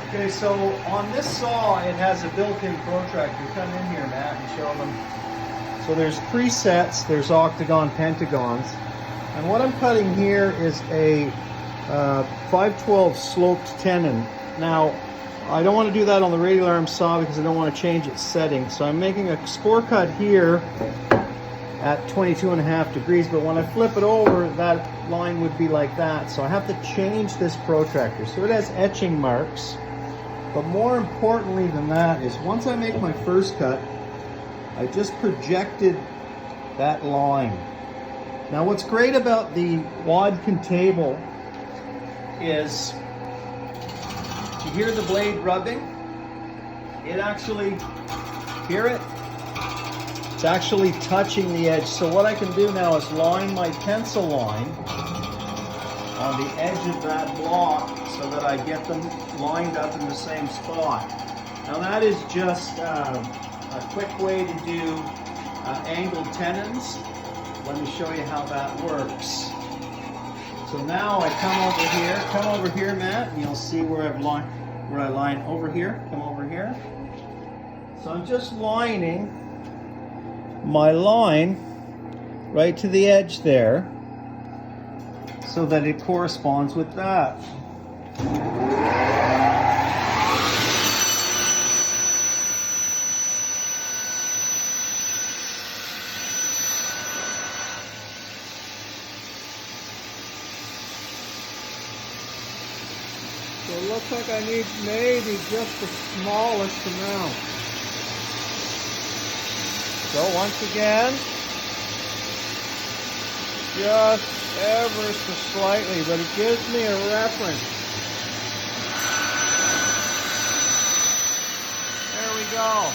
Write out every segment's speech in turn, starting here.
Okay, so on this saw, it has a built-in protractor. Come in here, Matt, and show them. So there's presets, there's octagon, pentagons. And what I'm cutting here is a 512 sloped tenon. Now, I don't want to do that on the radial arm saw because I don't want to change its setting. So I'm making a score cut here at 22.5 degrees, but when I flip it over, that line would be like that. So I have to change this protractor. So it has etching marks. But more importantly than that is once I make my first cut, I just projected that line. Now what's great about the Wadkin table is you hear the blade rubbing. It actually, hear it? It's actually touching the edge. So what I can do now is line my pencil line on the edge of that block so that I get them lined up in the same spot. Now that is just a quick way to do angled tenons. Let me show you how that works. So now I come over here, Matt, and you'll see where I line over here, come over here. So I'm just lining my line right to the edge there so that it corresponds with that. So it looks like I need maybe just the smallest amount. So once again, just ever so slightly, but it gives me a reference. There we go.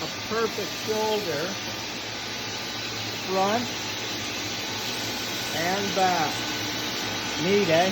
A perfect shoulder, front and back. Neat, eh?